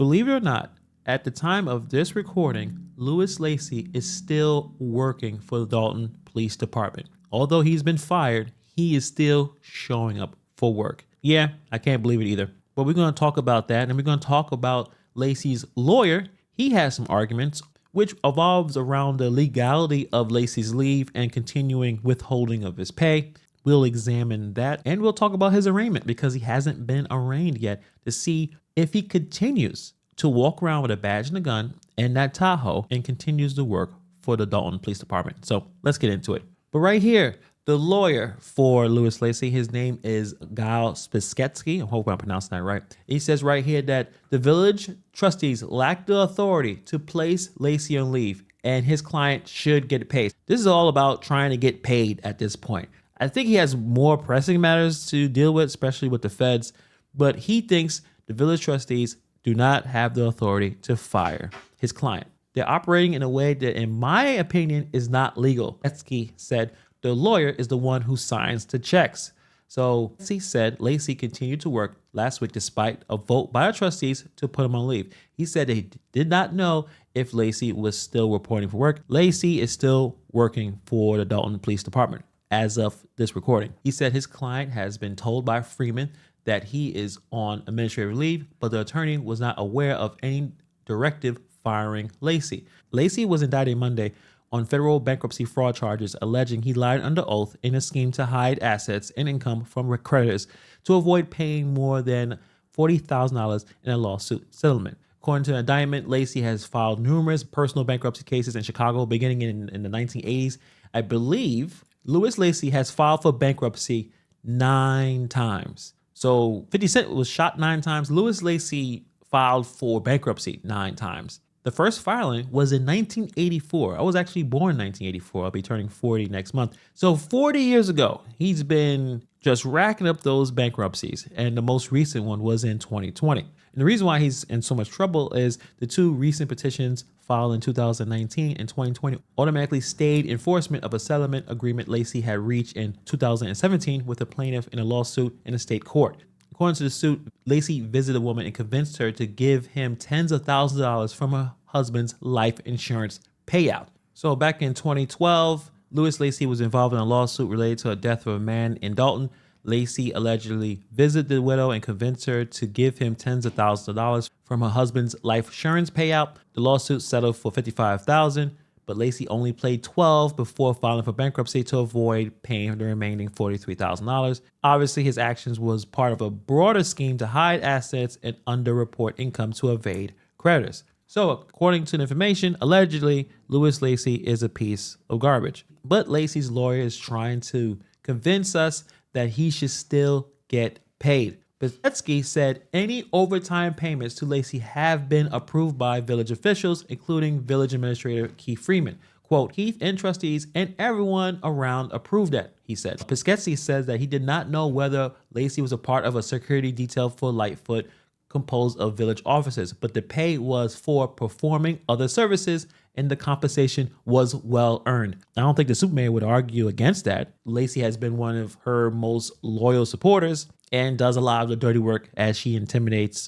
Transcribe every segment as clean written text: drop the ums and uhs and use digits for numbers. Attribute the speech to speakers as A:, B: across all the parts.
A: Believe it or not, at the time of this recording, Louis Lacey is still working for the Dalton Police Department. Although he's been fired, he is still showing up for work. Yeah, I can't believe it either. But we're going to talk about that, and we're going to talk about Lacey's lawyer. He has some arguments, which evolves around the legality of Lacey's leave and continuing withholding of his pay. We'll examine that, and we'll talk about his arraignment because he hasn't been arraigned yet to see if he continues to walk around with a badge and a gun and that Tahoe and continues to work for the Dalton Police Department. So let's get into it. But right here, the lawyer for Louis Lacey, his name is Geo Filter. I hope I'm pronouncing that right. He says right here that the village trustees lack the authority to place Lacey on leave and his client should get paid. This is all about trying to get paid at this point. I think he has more pressing matters to deal with, especially with the feds, but he thinks the village trustees do not have the authority to fire his client. They're operating in a way that, in my opinion, is not legal. Sketchy said the lawyer is the one who signs the checks. So he said Lacey continued to work last week despite a vote by the trustees to put him on leave. He said he did not know if Lacey was still reporting for work. Lacey is still working for the Dalton Police Department as of this recording. He said his client has been told by Freeman that he is on administrative leave, but the attorney was not aware of any directive firing Lacey. Lacey was indicted Monday on federal bankruptcy fraud charges, alleging he lied under oath in a scheme to hide assets and income from creditors to avoid paying more than $40,000 in a lawsuit settlement. According to the indictment, Lacey has filed numerous personal bankruptcy cases in Chicago beginning in the 1980s. I believe Louis Lacey has filed for bankruptcy 9 times. So 50 Cent was shot 9 times. Louis Lacey filed for bankruptcy 9 times. The first filing was in 1984. I was actually born in 1984. I'll be turning 40 next month. So 40 years ago, he's been just racking up those bankruptcies. And the most recent one was in 2020. And the reason why he's in so much trouble is the 2 recent petitions filed in 2019 and 2020 automatically stayed enforcement of a settlement agreement Lacey had reached in 2017 with a plaintiff in a lawsuit in a state court. According to the suit, Lacey visited a woman and convinced her to give him tens of thousands of dollars from her husband's life insurance payout. So back in 2012, Louis Lacey was involved in a lawsuit related to the death of a man in Dalton. Lacey allegedly visited the widow and convinced her to give him tens of thousands of dollars from her husband's life insurance payout. The lawsuit settled for $55,000, but Lacey only paid $12,000 before filing for bankruptcy to avoid paying the remaining $43,000. Obviously, his actions was part of a broader scheme to hide assets and underreport income to evade creditors. So, according to the information, allegedly, Louis Lacey is a piece of garbage. But Lacey's lawyer is trying to convince us that he should still get paid. Sketchy said any overtime payments to Lacey have been approved by village officials, including village administrator Keith Freeman. Quote, Keith and trustees and everyone around approved that, he said. Sketchy says that he did not know whether Lacey was a part of a security detail for Lightfoot composed of village officers, but the pay was for performing other services and the compensation was well earned. I don't think the Superman would argue against that. Lacey has been one of her most loyal supporters and does a lot of the dirty work as she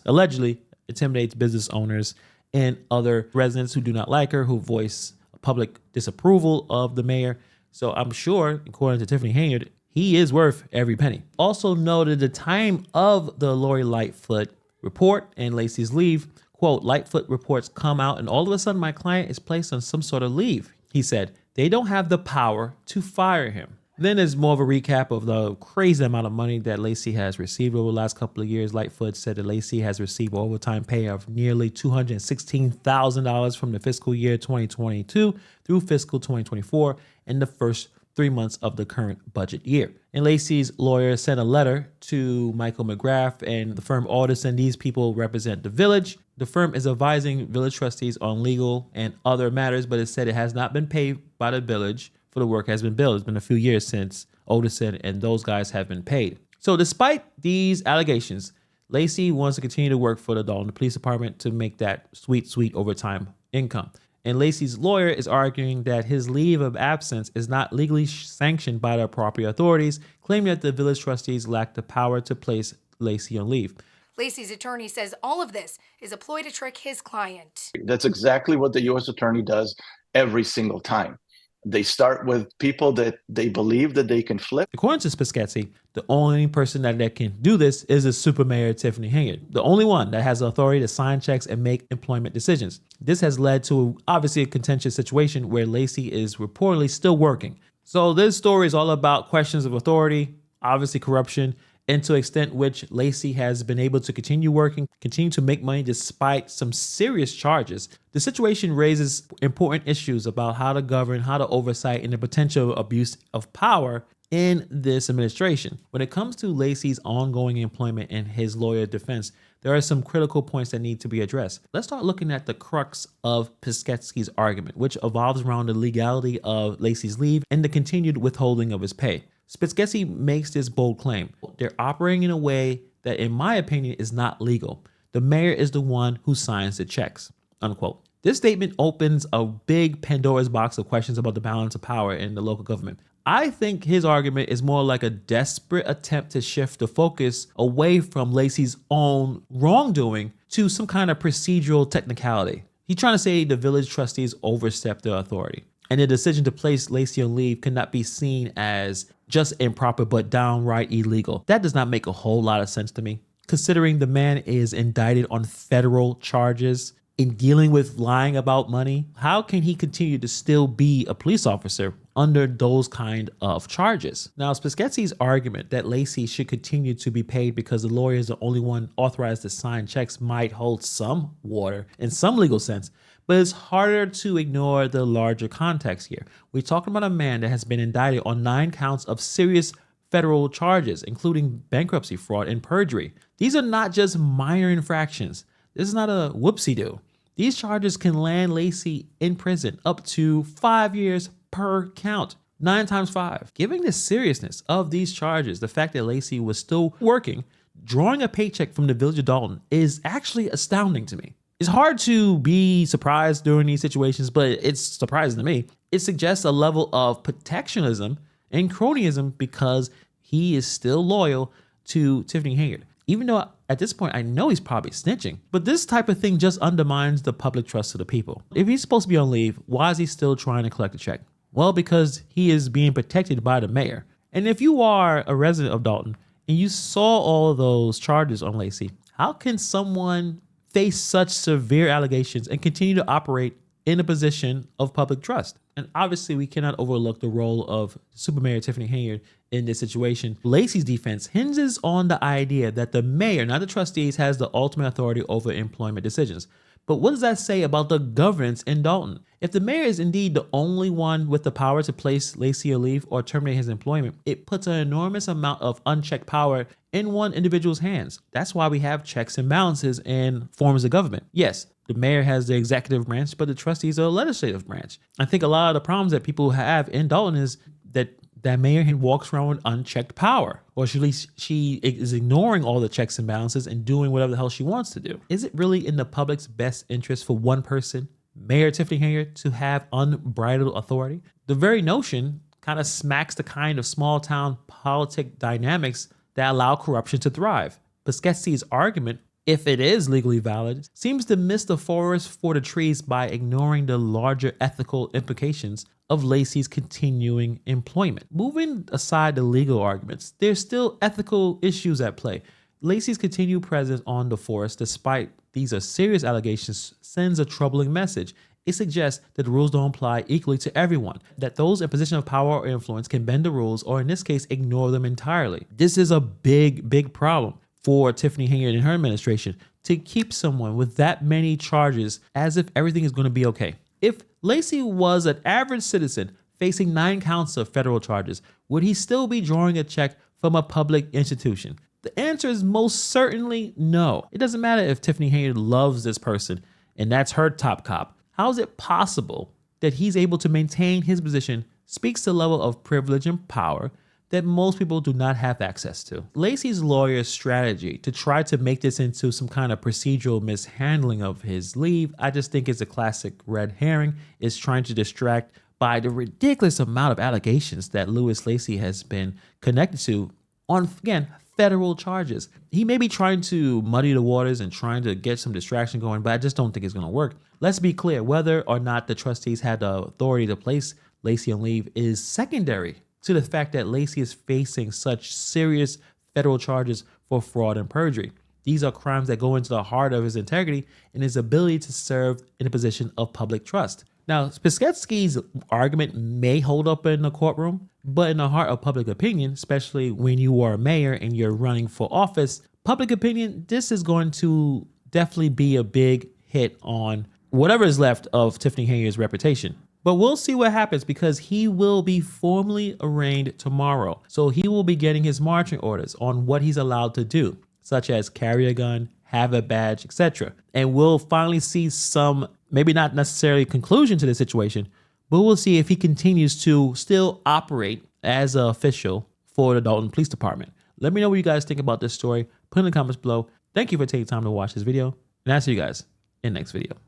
A: allegedly intimidates business owners and other residents who do not like her, who voice public disapproval of the mayor. So I'm sure, according to Tiffany Henyard, he is worth every penny. Also noted the time of the Lori Lightfoot report and Lacey's leave. Quote, Lightfoot reports come out and all of a sudden my client is placed on some sort of leave. He said, they don't have the power to fire him. Then there's more of a recap of the crazy amount of money that Lacey has received over the last couple of years. Lightfoot said that Lacey has received overtime pay of nearly $216,000 from the fiscal year 2022 through fiscal 2024 and the first 3 months of the current budget year. And Lacey's lawyer sent a letter to Michael McGrath and the firm Alderson. These people represent the village. The firm is advising village trustees on legal and other matters, but it said it has not been paid by the village for the work has been billed. It's been a few years since Alderson and those guys have been paid. So despite these allegations, Lacey wants to continue to work for the Dalton Police Department to make that sweet, sweet overtime income. And Lacey's lawyer is arguing that his leave of absence is not legally sanctioned by the appropriate authorities, claiming that the village trustees lack the power to place Lacey on leave.
B: Lacey's attorney says all of this is a ploy to trick his client.
C: That's exactly what the U.S. attorney does every single time. They start with people that they believe that they can flip.
A: According to Sketchy, the only person that can do this is the super mayor, Tiffany Henyard, the only one that has the authority to sign checks and make employment decisions. This has led to obviously a contentious situation where Lacey is reportedly still working. So this story is all about questions of authority, obviously corruption, and to the extent which Lacey has been able to continue working, continue to make money despite some serious charges. The situation raises important issues about how to govern, how to oversight, and the potential abuse of power in this administration. When it comes to Lacey's ongoing employment and his lawyer defense, there are some critical points that need to be addressed. Let's start looking at the crux of Sketchy's argument, which evolves around the legality of Lacey's leave and the continued withholding of his pay. Sketchy makes this bold claim. They're operating in a way that, in my opinion, is not legal. The mayor is the one who signs the checks, unquote. This statement opens a big Pandora's box of questions about the balance of power in the local government. I think his argument is more like a desperate attempt to shift the focus away from Lacey's own wrongdoing to some kind of procedural technicality. He's trying to say the village trustees overstepped their authority, and the decision to place Lacey on leave cannot be seen as just improper but downright illegal. That does not make a whole lot of sense to me, considering the man is indicted on federal charges in dealing with lying about money. How can he continue to still be a police officer under those kind of charges? Now, Sketchy's argument that Lacey should continue to be paid because the lawyer is the only one authorized to sign checks might hold some water in some legal sense, but it's harder to ignore the larger context here. We're talking about a man that has been indicted on 9 counts of serious federal charges, including bankruptcy, fraud, and perjury. These are not just minor infractions. This is not a whoopsie-doo. These charges can land Lacey in prison up to 5 years per count, 9 times 5. Given the seriousness of these charges, the fact that Lacey was still working, drawing a paycheck from the village of Dalton is actually astounding to me. It's hard to be surprised during these situations, but it's surprising to me. It suggests a level of protectionism and cronyism because he is still loyal to Tiffany Henyard. Even though at this point I know he's probably snitching, but this type of thing just undermines the public trust of the people. If he's supposed to be on leave, why is he still trying to collect a check? Well, because he is being protected by the mayor. And if you are a resident of Dalton and you saw all of those charges on Lacey, how can someone face such severe allegations and continue to operate in a position of public trust? And obviously we cannot overlook the role of Super Mayor Tiffany Henyard in this situation. Lacey's defense hinges on the idea that the mayor, not the trustees, has the ultimate authority over employment decisions. But what does that say about the governance in Dalton? If the mayor is indeed the only one with the power to place Lacey on leave or terminate his employment, it puts an enormous amount of unchecked power in one individual's hands. That's why we have checks and balances in forms of government. Yes, the mayor has the executive branch, but the trustees are the legislative branch. I think a lot of the problems that people have in Dalton is that mayor walks around with unchecked power, or at least she is ignoring all the checks and balances and doing whatever the hell she wants to do. Is it really in the public's best interest for one person, Mayor Tiffany Henyard, to have unbridled authority? The very notion kind of smacks the kind of small town politic dynamics that allow corruption to thrive. Sketchy's argument, if it is legally valid, seems to miss the forest for the trees by ignoring the larger ethical implications of Lacey's continuing employment. Moving aside the legal arguments, there's still ethical issues at play. Lacey's continued presence on the force, despite these are serious allegations, sends a troubling message. It suggests that the rules don't apply equally to everyone, that those in a position of power or influence can bend the rules, or in this case, ignore them entirely. This is a big problem for Tiffany Henyard and her administration to keep someone with that many charges as if everything is going to be okay. If Lacey was an average citizen facing 9 counts of federal charges, would he still be drawing a check from a public institution? The answer is most certainly no. It doesn't matter if Tiffany Henyard loves this person and that's her top cop. How is it possible that he's able to maintain his position speaks to the level of privilege and power that most people do not have access to. Lacys lawyer's strategy to try to make this into some kind of procedural mishandling of his leave, I just think is a classic red herring. Is trying to distract by the ridiculous amount of allegations that Louis Lacey has been connected to on, again, federal charges. He may be trying to muddy the waters and trying to get some distraction going, but I just don't think it's going to work. Let's be clear, whether or not the trustees had the authority to place Lacey on leave is secondary to the fact that Lacey is facing such serious federal charges for fraud and perjury. These are crimes that go into the heart of his integrity and his ability to serve in a position of public trust. Now, Sketchy's argument may hold up in the courtroom, but in the heart of public opinion, especially when you are a mayor and you're running for office, public opinion, this is going to definitely be a big hit on whatever is left of Tiffany Henyard's reputation. But we'll see what happens because he will be formally arraigned tomorrow. So he will be getting his marching orders on what he's allowed to do, such as carry a gun, have a badge, etc. And we'll finally see some, maybe not necessarily conclusion to the situation, but we'll see if he continues to still operate as an official for the Dalton Police Department. Let me know what you guys think about this story. Put in the comments below. Thank you for taking time to watch this video, and I'll see you guys in the next video.